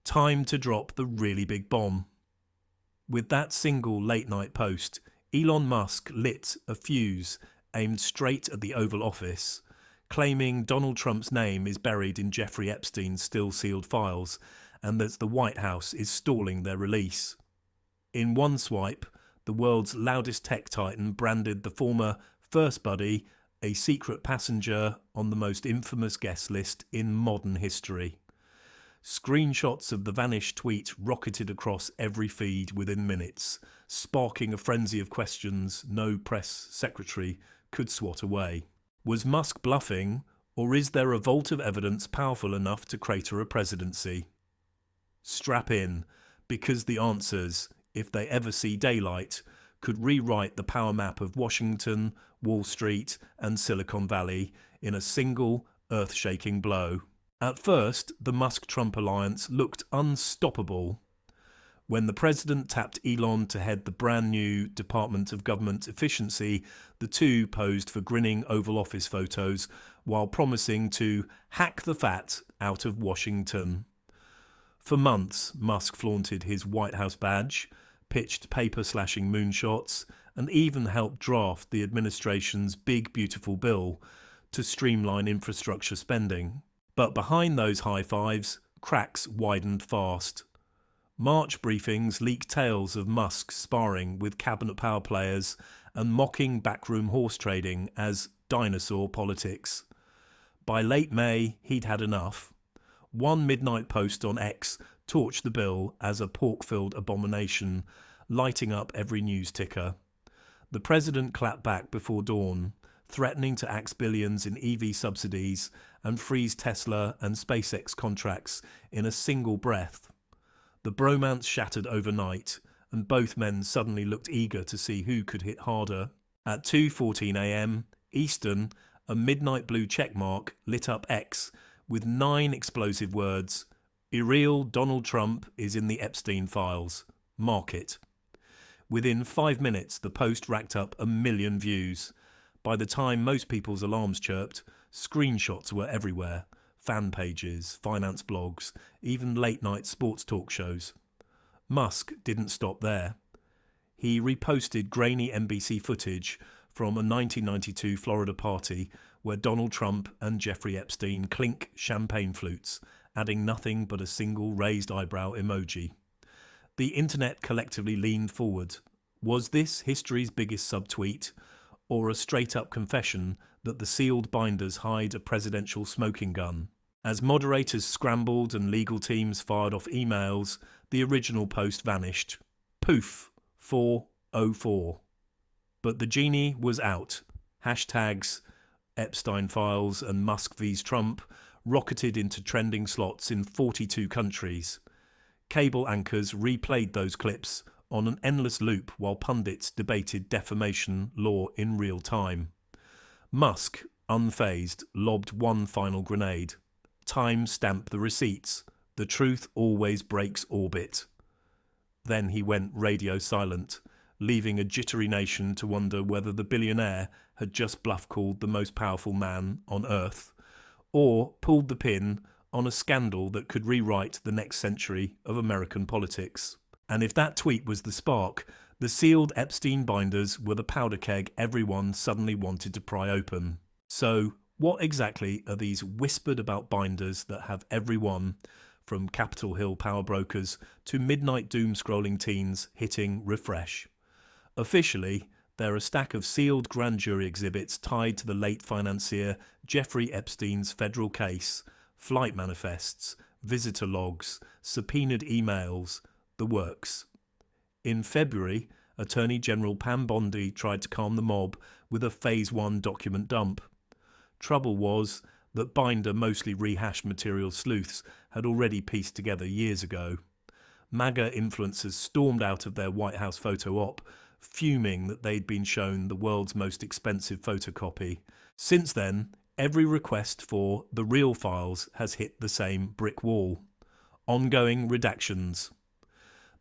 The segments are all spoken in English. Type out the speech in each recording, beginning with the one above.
Time to drop the really big bomb. With that single late-night post, Elon Musk lit a fuse aimed straight at the Oval Office, claiming Donald Trump's name is buried in Jeffrey Epstein's still-sealed files and that the White House is stalling their release. In one swipe, the world's loudest tech titan branded the former First Buddy a secret passenger on the most infamous guest list in modern history. Screenshots of the Vanish tweet rocketed across every feed within minutes, sparking a frenzy of questions no press secretary could swat away. Was Musk bluffing, or is there a vault of evidence powerful enough to crater a presidency? Strap in, because the answers, if they ever see daylight, could rewrite the power map of Washington, Wall Street, and Silicon Valley in a single, earth-shaking blow. At first, the Musk-Trump alliance looked unstoppable. When the president tapped Elon to head the brand-new Department of Government Efficiency, the two posed for grinning Oval Office photos while promising to hack the fat out of Washington. For months, Musk flaunted his White House badge, pitched paper-slashing moonshots, and even helped draft the administration's big, beautiful bill to streamline infrastructure spending. But behind those high fives, cracks widened fast. March briefings leaked tales of Musk sparring with cabinet power players and mocking backroom horse trading as dinosaur politics. By late May, he'd had enough. One midnight post on X torched the bill as a pork-filled abomination, lighting up every news ticker. The president clapped back before dawn, threatening to axe billions in EV subsidies and freeze Tesla and SpaceX contracts in a single breath. The bromance shattered overnight, and both men suddenly looked eager to see who could hit harder. At 2:14 a.m. Eastern, a midnight blue checkmark lit up X with 9 explosive words: "Irreal Donald Trump is in the Epstein files. Mark it." Within 5 minutes, the post racked up 1 million views. By the time most people's alarms chirped, screenshots were everywhere. Fan pages, finance blogs, even late-night sports talk shows. Musk didn't stop there. He reposted grainy NBC footage from a 1992 Florida party where Donald Trump and Jeffrey Epstein clink champagne flutes, adding nothing but a single raised eyebrow emoji. The internet collectively leaned forward. Was this history's biggest subtweet, or a straight-up confession that the sealed binders hide a presidential smoking gun? As moderators scrambled and legal teams fired off emails, the original post vanished. Poof, 404. But the genie was out. Hashtags Epstein Files and Musk vs Trump rocketed into trending slots in 42 countries. Cable anchors replayed those clips on an endless loop while pundits debated defamation law in real time. Musk, unfazed, lobbed one final grenade. Time stamped the receipts. The truth always breaks orbit. Then he went radio silent, leaving a jittery nation to wonder whether the billionaire had just bluff-called the most powerful man on Earth, or pulled the pin on a scandal that could rewrite the next century of American politics. And if that tweet was the spark, the sealed Epstein binders were the powder keg everyone suddenly wanted to pry open. So, what exactly are these whispered about binders that have everyone, from Capitol Hill power brokers to midnight doom-scrolling teens, hitting refresh? Officially, they're a stack of sealed grand jury exhibits tied to the late financier Jeffrey Epstein's federal case, flight manifests, visitor logs, subpoenaed emails, the works. In February, Attorney General Pam Bondi tried to calm the mob with a Phase 1 document dump. Trouble was that binder mostly rehashed material sleuths had already pieced together years ago. MAGA influencers stormed out of their White House photo op, fuming that they'd been shown the world's most expensive photocopy. Since then, every request for the real files has hit the same brick wall. Ongoing redactions.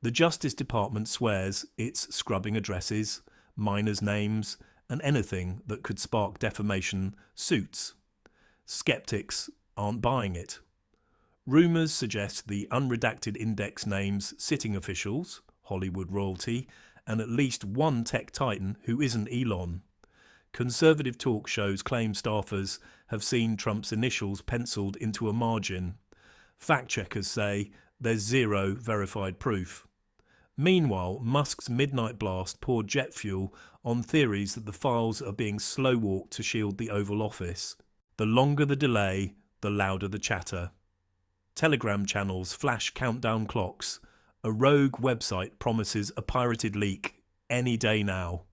The Justice Department swears it's scrubbing addresses, minors' names, and anything that could spark defamation suits. Skeptics aren't buying it. Rumours suggest the unredacted index names sitting officials, Hollywood royalty, and at least one tech titan who isn't Elon. Conservative talk shows claim staffers have seen Trump's initials penciled into a margin. Fact-checkers say there's zero verified proof. Meanwhile, Musk's midnight blast poured jet fuel on theories that the files are being slow-walked to shield the Oval Office. The longer the delay, the louder the chatter. Telegram channels flash countdown clocks. A rogue website promises a pirated leak any day now.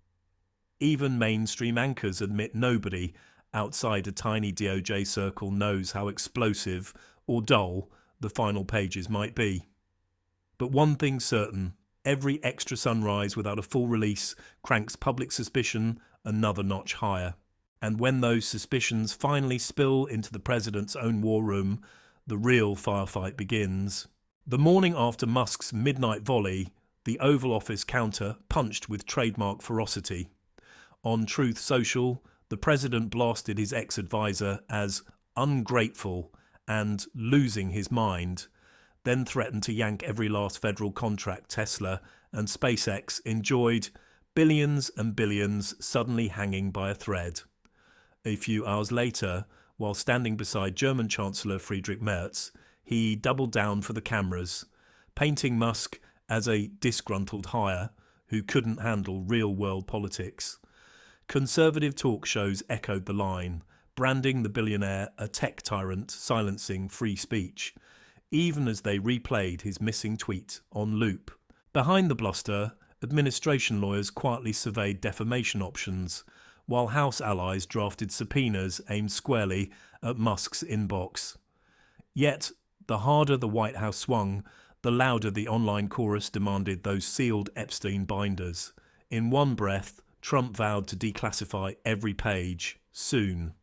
Even mainstream anchors admit nobody outside a tiny DOJ circle knows how explosive or dull the final pages might be. But one thing's certain, every extra sunrise without a full release cranks public suspicion another notch higher. And when those suspicions finally spill into the president's own war room, the real firefight begins. The morning after Musk's midnight volley, the Oval Office counter punched with trademark ferocity. On Truth Social, the president blasted his ex-advisor as ungrateful and losing his mind, then threatened to yank every last federal contract Tesla and SpaceX enjoyed, billions and billions suddenly hanging by a thread. A few hours later, while standing beside German Chancellor Friedrich Merz, he doubled down for the cameras, painting Musk as a disgruntled hire who couldn't handle real-world politics. Conservative talk shows echoed the line, branding the billionaire a tech tyrant silencing free speech, even as they replayed his missing tweet on loop. Behind the bluster, administration lawyers quietly surveyed defamation options, while House allies drafted subpoenas aimed squarely at Musk's inbox. Yet, the harder the White House swung, the louder the online chorus demanded those sealed Epstein binders. In one breath, Trump vowed to declassify every page, soon.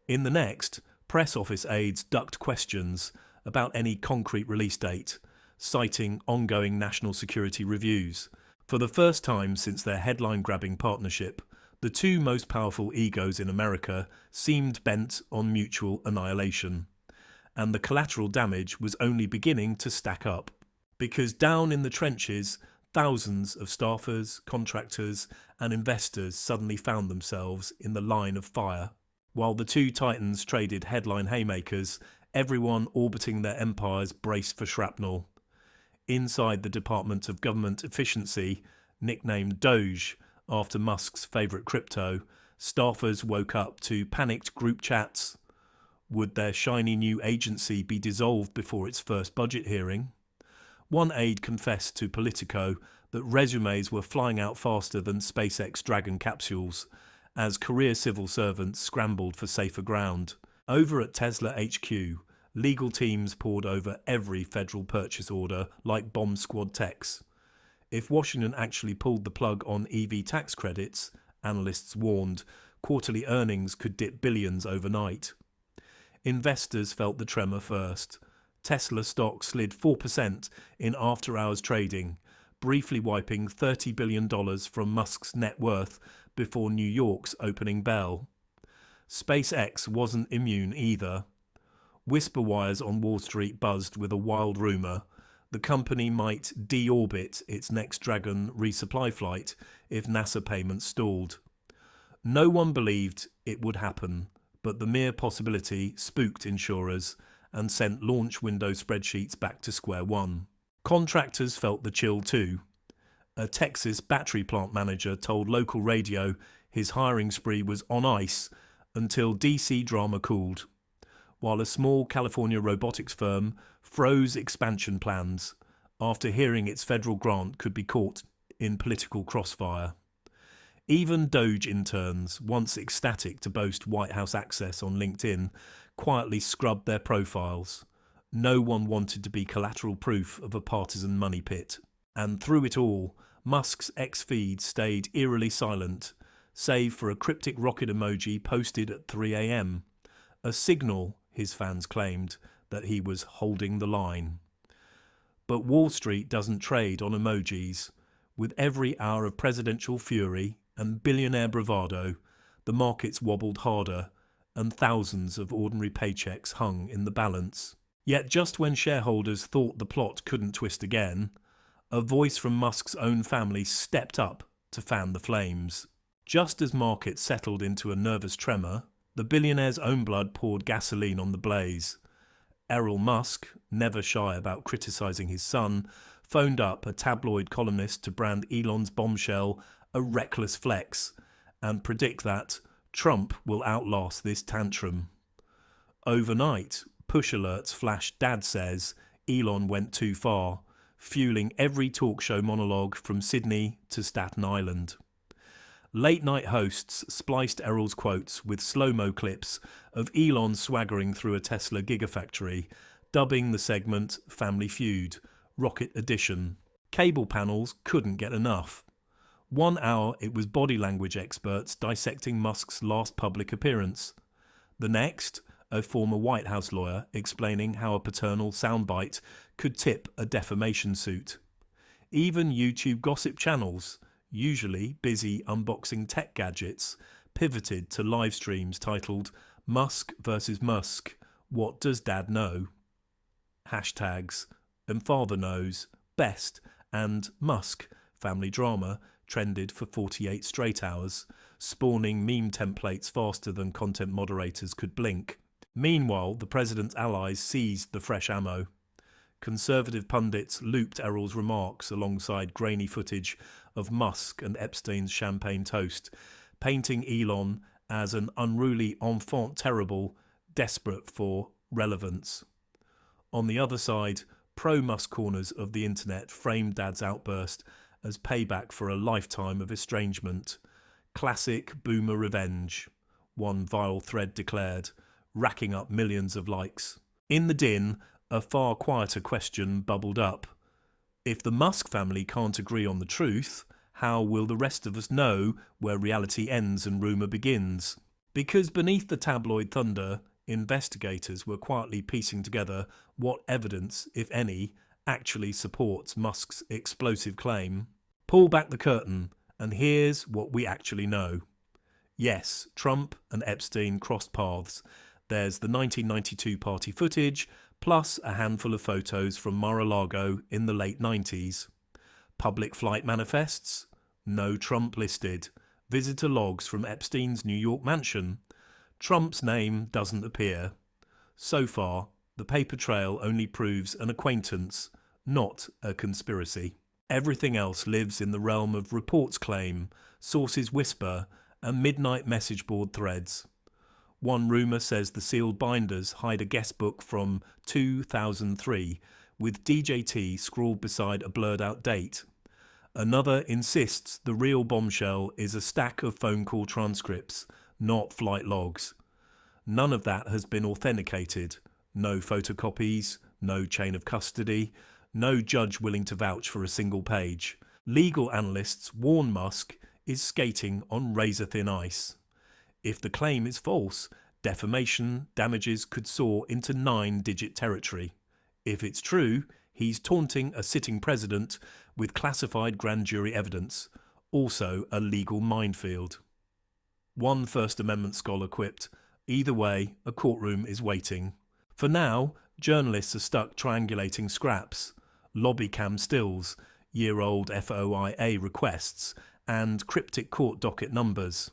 In the next, press office aides ducked questions about any concrete release date, citing ongoing national security reviews. For the first time since their headline-grabbing partnership, the two most powerful egos in America seemed bent on mutual annihilation. And the collateral damage was only beginning to stack up. Because down in the trenches, thousands of staffers, contractors, and investors suddenly found themselves in the line of fire. While the two titans traded headline haymakers, everyone orbiting their empires braced for shrapnel. Inside the Department of Government Efficiency, nicknamed Doge after Musk's favourite crypto, staffers woke up to panicked group chats. Would their shiny new agency be dissolved before its first budget hearing? One aide confessed to Politico that resumes were flying out faster than SpaceX Dragon capsules, as career civil servants scrambled for safer ground. Over at Tesla HQ, legal teams pored over every federal purchase order like bomb squad techs. If Washington actually pulled the plug on EV tax credits, analysts warned, quarterly earnings could dip billions overnight. Investors felt the tremor first. Tesla stock slid 4% in after-hours trading, briefly wiping $30 billion from Musk's net worth before New York's opening bell. SpaceX wasn't immune either. Whisper wires on Wall Street buzzed with a wild rumour. The company might deorbit its next Dragon resupply flight if NASA payments stalled. No one believed it would happen, but the mere possibility spooked insurers and sent launch window spreadsheets back to square one. Contractors felt the chill too. A Texas battery plant manager told local radio his hiring spree was on ice until DC drama cooled, while a small California robotics firm froze expansion plans after hearing its federal grant could be caught in political crossfire. Even Doge interns, once ecstatic to boast White House access on LinkedIn, quietly scrubbed their profiles. No one wanted to be collateral proof of a partisan money pit. And through it all, Musk's ex-feed stayed eerily silent, save for a cryptic rocket emoji posted at 3 a.m, a signal, his fans claimed, that he was holding the line. But Wall Street doesn't trade on emojis. With every hour of presidential fury and billionaire bravado, the markets wobbled harder, and thousands of ordinary paychecks hung in the balance. Yet just when shareholders thought the plot couldn't twist again, a voice from Musk's own family stepped up to fan the flames. Just as markets settled into a nervous tremor, the billionaire's own blood poured gasoline on the blaze. Elon Musk, never shy about criticising his son, phoned up a tabloid columnist to brand Elon's bombshell a reckless flex and predict that Trump will outlast this tantrum. Overnight, push alerts flashed "Dad says" Elon went too far, fueling every talk show monologue from Sydney to Staten Island. Late-night hosts spliced Errol's quotes with slow-mo clips of Elon swaggering through a Tesla gigafactory, dubbing the segment Family Feud, Rocket Edition. Cable panels couldn't get enough. 1 hour it was body language experts dissecting Musk's last public appearance. The next, a former White House lawyer explaining how a paternal soundbite could tip a defamation suit. Even YouTube gossip channels, usually busy unboxing tech gadgets, pivoted to live streams titled Musk vs. Musk, What Does Dad Know? Hashtags and Father Knows, Best, and Musk, Family Drama, trended for 48 straight hours, spawning meme templates faster than content moderators could blink. Meanwhile, the president's allies seized the fresh ammo. Conservative pundits looped Errol's remarks alongside grainy footage of Musk and Epstein's champagne toast, painting Elon as an unruly enfant terrible, desperate for relevance. On the other side, pro-Musk corners of the internet framed Dad's outburst as payback for a lifetime of estrangement. Classic boomer revenge, one viral thread declared, racking up millions of likes. In the din, a far quieter question bubbled up. If the Musk family can't agree on the truth, how will the rest of us know where reality ends and rumour begins? Because beneath the tabloid thunder, investigators were quietly piecing together what evidence, if any, actually supports Musk's explosive claim. Pull back the curtain, and here's what we actually know. Yes, Trump and Epstein crossed paths. There's the 1992 party footage, plus a handful of photos from Mar-a-Lago in the late 90s. Public flight manifests? No Trump listed. Visitor logs from Epstein's New York mansion? Trump's name doesn't appear. So far, the paper trail only proves an acquaintance, not a conspiracy. Everything else lives in the realm of reports claim, sources whisper, and midnight message board threads. One rumour says the sealed binders hide a guest book from 2003, with DJT scrawled beside a blurred-out date. Another insists the real bombshell is a stack of phone call transcripts, not flight logs. None of that has been authenticated. No photocopies, no chain of custody, no judge willing to vouch for a single page. Legal analysts warn Musk is skating on razor-thin ice. If the claim is false, defamation damages could soar into 9-digit territory. If it's true, he's taunting a sitting president with classified grand jury evidence, also a legal minefield. One First Amendment scholar quipped, "Either way, a courtroom is waiting." For now, journalists are stuck triangulating scraps, lobby cam stills, year-old FOIA requests, and cryptic court docket numbers.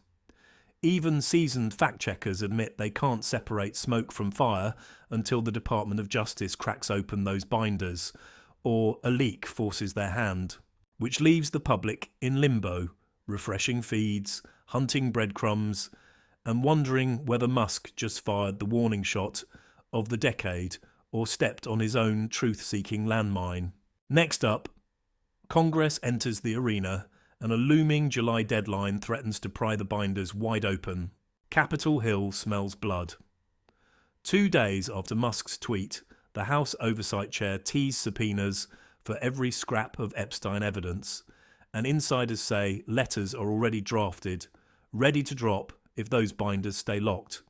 Even seasoned fact-checkers admit they can't separate smoke from fire until the Department of Justice cracks open those binders, or a leak forces their hand, which leaves the public in limbo, refreshing feeds, hunting breadcrumbs, and wondering whether Musk just fired the warning shot of the decade or stepped on his own truth-seeking landmine. Next up, Congress enters the arena, and a looming July deadline threatens to pry the binders wide open. Capitol Hill smells blood. 2 days after Musk's tweet, the House Oversight Chair teased subpoenas for every scrap of Epstein evidence, and insiders say letters are already drafted, ready to drop if those binders stay locked.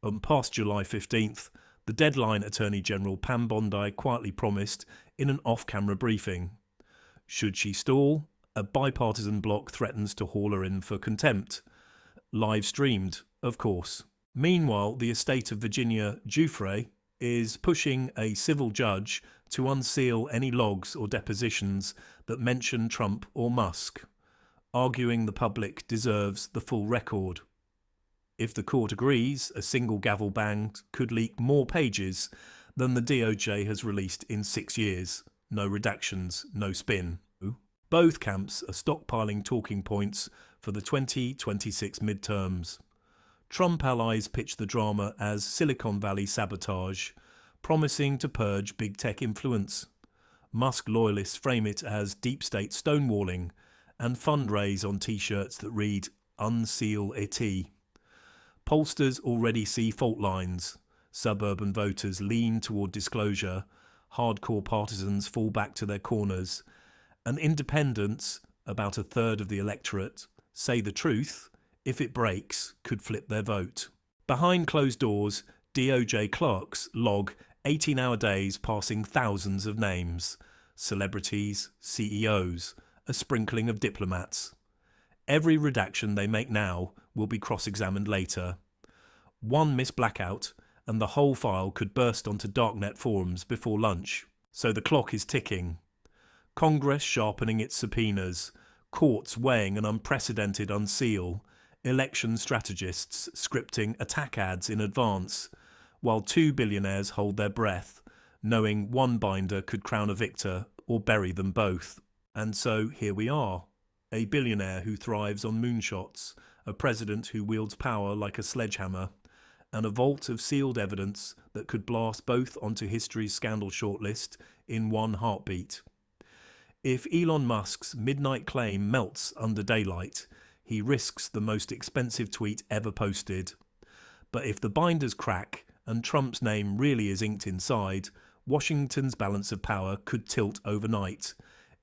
On past July 15th, the deadline Attorney General Pam Bondi quietly promised in an off-camera briefing. Should she stall, a bipartisan bloc threatens to haul her in for contempt. Live streamed, of course. Meanwhile, the estate of Virginia Giuffre, is pushing a civil judge to unseal any logs or depositions that mention Trump or Musk, arguing the public deserves the full record. If the court agrees, a single gavel bang could leak more pages than the DOJ has released in 6 years. No redactions, no spin. Both camps are stockpiling talking points for the 2026 midterms. Trump allies pitch the drama as Silicon Valley sabotage, promising to purge big tech influence. Musk loyalists frame it as deep state stonewalling and fundraise on t-shirts that read "Unseal IT." Pollsters already see fault lines. Suburban voters lean toward disclosure, hardcore partisans fall back to their corners, and independents, about a third of the electorate, say the truth, if it breaks, could flip their vote. Behind closed doors, DOJ clerks log 18-hour days passing thousands of names, celebrities, CEOs, a sprinkling of diplomats. Every redaction they make now will be cross-examined later. One missed blackout, and the whole file could burst onto darknet forums before lunch. So the clock is ticking. Congress sharpening its subpoenas, courts weighing an unprecedented unseal, election strategists scripting attack ads in advance, while 2 billionaires hold their breath, knowing one binder could crown a victor or bury them both. And so here we are, a billionaire who thrives on moonshots, a president who wields power like a sledgehammer, and a vault of sealed evidence that could blast both onto history's scandal shortlist in one heartbeat. If Elon Musk's midnight claim melts under daylight, he risks the most expensive tweet ever posted. But if the binders crack and Trump's name really is inked inside, Washington's balance of power could tilt overnight.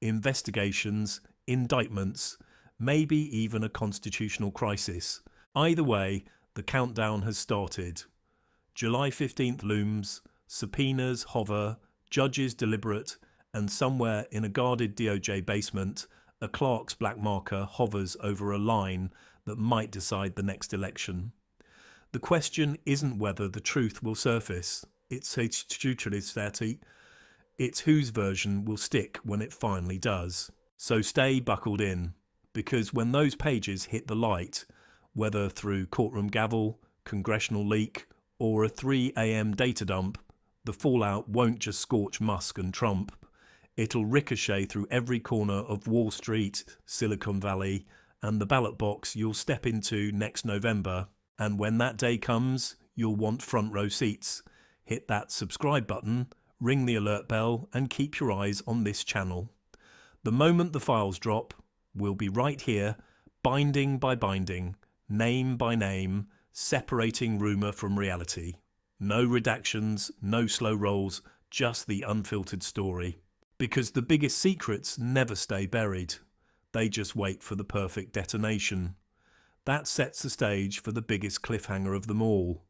Investigations, indictments, maybe even a constitutional crisis. Either way, the countdown has started. July 15th looms, subpoenas hover, judges deliberate, and somewhere in a guarded DOJ basement, a clerk's black marker hovers over a line that might decide the next election. The question isn't whether the truth will surface, it's whose version will stick when it finally does. So stay buckled in, because when those pages hit the light, whether through courtroom gavel, congressional leak, or a 3 a.m. data dump, the fallout won't just scorch Musk and Trump. It'll ricochet through every corner of Wall Street, Silicon Valley, and the ballot box you'll step into next November. And when that day comes, you'll want front row seats. Hit that subscribe button, ring the alert bell, and keep your eyes on this channel. The moment the files drop, we'll be right here, binding by binding, name by name, separating rumour from reality. No redactions, no slow rolls, just the unfiltered story. Because the biggest secrets never stay buried. They just wait for the perfect detonation. That sets the stage for the biggest cliffhanger of them all.